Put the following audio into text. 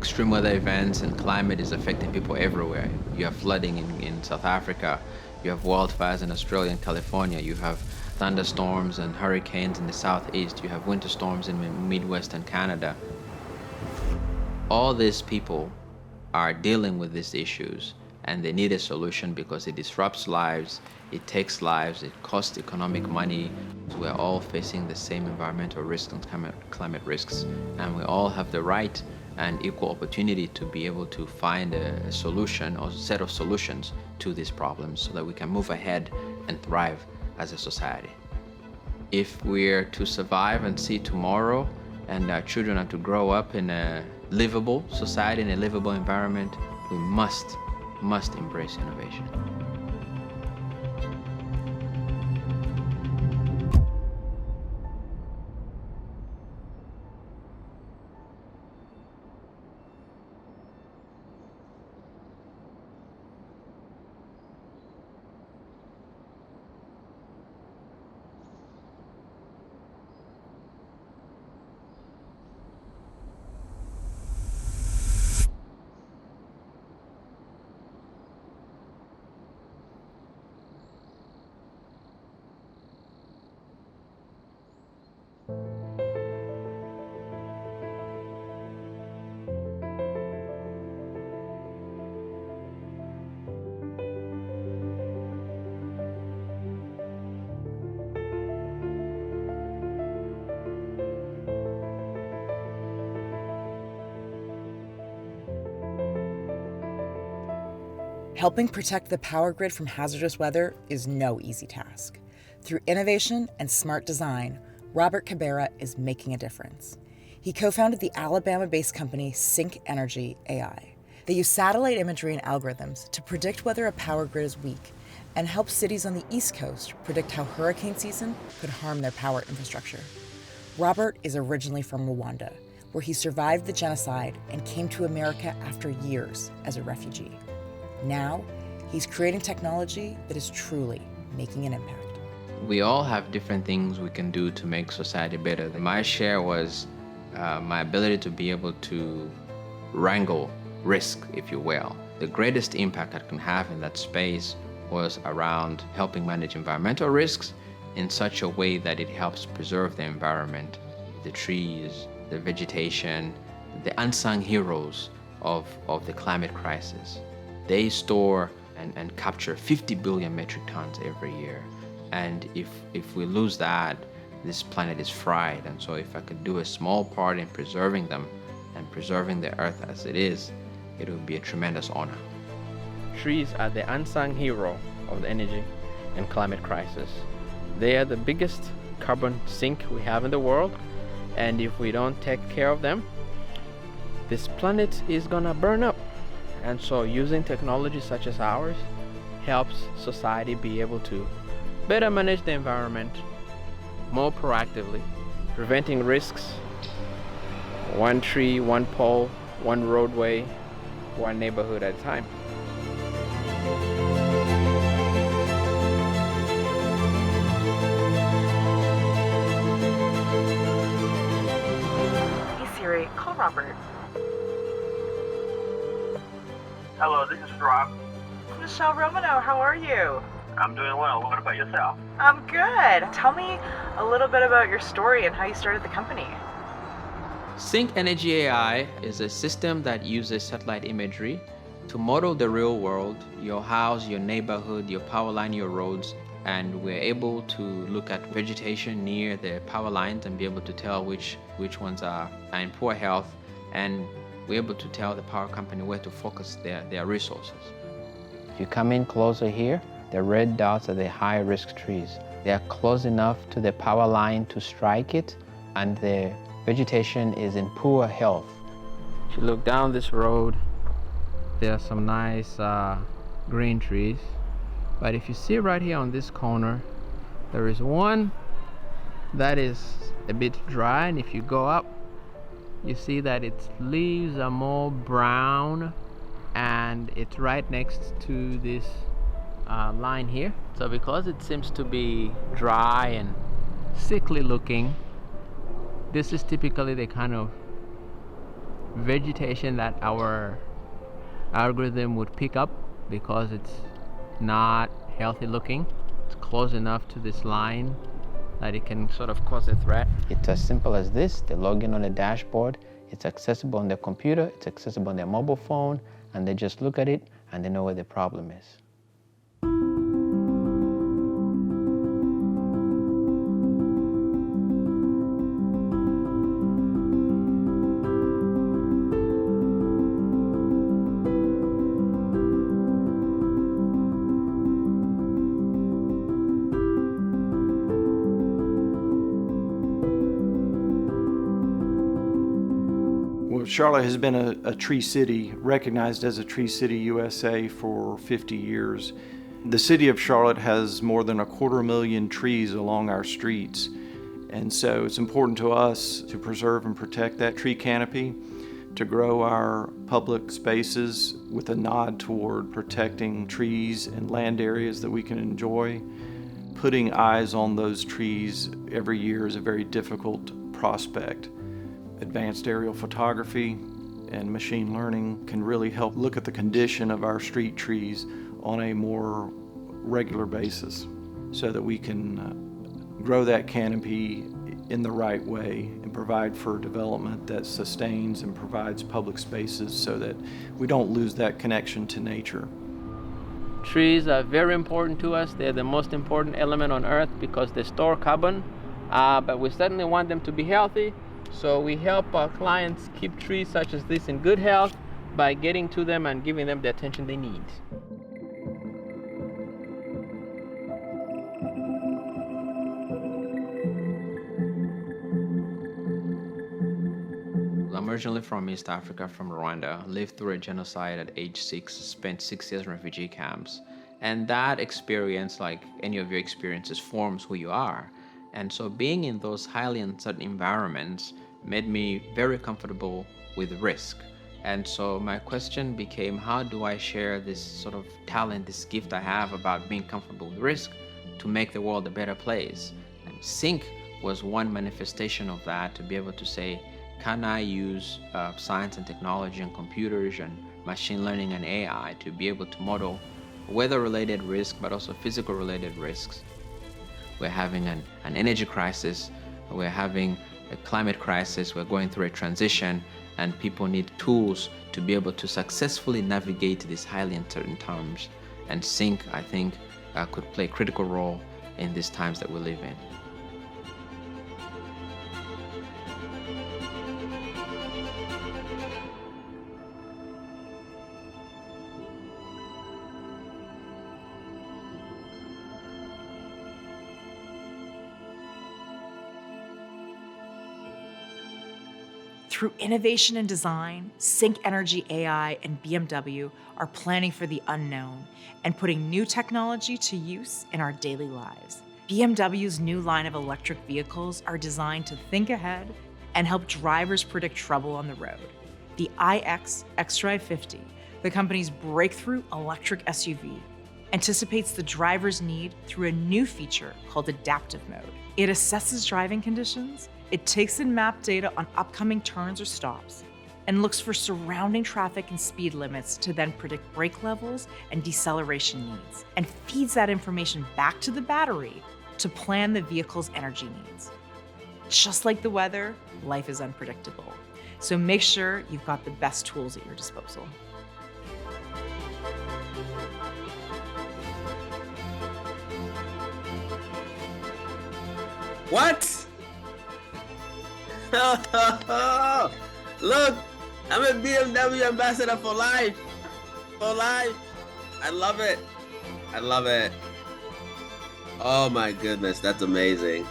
extreme weather events and climate is affecting people everywhere. You have flooding in South Africa, you have wildfires in Australia and California, you have thunderstorms and hurricanes in the southeast, you have winter storms in the Midwest and Canada. All these people are dealing with these issues, and they need a solution because it disrupts lives, it takes lives, it costs economic money. We're all facing the same environmental risks and climate risks, and we all have the right and equal opportunity to be able to find a solution or set of solutions to these problems so that we can move ahead and thrive as a society. If we're to survive and see tomorrow, and our children are to grow up in a livable society, in a livable environment, we must embrace innovation. Helping protect the power grid from hazardous weather is no easy task. Through innovation and smart design, Robert Kabera is making a difference. He co-founded the Alabama-based company Sync Energy AI. They use satellite imagery and algorithms to predict whether a power grid is weak and help cities on the East Coast predict how hurricane season could harm their power infrastructure. Robert is originally from Rwanda, where he survived the genocide and came to America after years as a refugee. Now, he's creating technology that is truly making an impact. We all have different things we can do to make society better. My share was my ability to be able to wrangle risk, if you will. The greatest impact I can have in that space was around helping manage environmental risks in such a way that it helps preserve the environment, the trees, the vegetation, the unsung heroes of the climate crisis. They store and capture 50 billion metric tons every year. And if we lose that, this planet is fried. And so if I could do a small part in preserving them and preserving the earth as it is, it would be a tremendous honor. Trees are the unsung hero of the energy and climate crisis. They are the biggest carbon sink we have in the world. And if we don't take care of them, this planet is gonna burn up. And so using technology such as ours helps society be able to better manage the environment more proactively, preventing risks, one tree, one pole, one roadway, one neighborhood at a time. Hey Siri, call Robert. Hello, this is Rob. Michelle Romano, how are you? I'm doing well. What about yourself? I'm good. Tell me a little bit about your story and how you started the company. Sync Energy AI is a system that uses satellite imagery to model the real world, your house, your neighborhood, your power line, your roads, and we're able to look at vegetation near the power lines and be able to tell which ones are in poor health, and we're able to tell the power company where to focus their resources. If you come in closer here, the red dots are the high-risk trees. They are close enough to the power line to strike it, and the vegetation is in poor health. If you look down this road, there are some nice green trees. But if you see right here on this corner, there is one that is a bit dry, and if you go up, you see that its leaves are more brown, and it's right next to this line here. So because it seems to be dry and sickly looking, this is typically the kind of vegetation that our algorithm would pick up because it's not healthy looking. It's close enough to this line that it can sort of cause a threat. It's as simple as this. They log in on the dashboard. It's accessible on their computer. It's accessible on their mobile phone. And they just look at it and they know where the problem is. Charlotte has been a tree city, recognized as a Tree City USA for 50 years. The city of Charlotte has more than 250,000 trees along our streets. And so it's important to us to preserve and protect that tree canopy, to grow our public spaces with a nod toward protecting trees and land areas that we can enjoy. Putting eyes on those trees every year is a very difficult prospect. Advanced aerial photography and machine learning can really help look at the condition of our street trees on a more regular basis so that we can grow that canopy in the right way and provide for development that sustains and provides public spaces so that we don't lose that connection to nature. Trees are very important to us. They're the most important element on Earth because they store carbon, but we certainly want them to be healthy. So we help our clients keep trees such as this in good health by getting to them and giving them the attention they need. I'm originally from East Africa, from Rwanda, lived through a genocide at age 6, spent 6 years in refugee camps. And that experience, like any of your experiences, forms who you are. And so being in those highly uncertain environments made me very comfortable with risk. And so my question became, how do I share this sort of talent, this gift I have about being comfortable with risk to make the world a better place? And Sync was one manifestation of that, to be able to say, can I use science and technology and computers and machine learning and AI to be able to model weather-related risk, but also physical-related risks? We're having an energy crisis, we're having a climate crisis, we're going through a transition, and people need tools to be able to successfully navigate these highly uncertain times. And Sync, I think, could play a critical role in these times that we live in. Through innovation and design, Sync Energy AI and BMW are planning for the unknown and putting new technology to use in our daily lives. BMW's new line of electric vehicles are designed to think ahead and help drivers predict trouble on the road. The iX xDrive 50, the company's breakthrough electric SUV, anticipates the driver's need through a new feature called adaptive mode. It assesses driving conditions, it takes in map data on upcoming turns or stops, and looks for surrounding traffic and speed limits to then predict brake levels and deceleration needs, and feeds that information back to the battery to plan the vehicle's energy needs. Just like the weather, life is unpredictable. So make sure you've got the best tools at your disposal. What? Look, I'm a BMW ambassador for life. For life. I love it. I love it. Oh my goodness, that's amazing.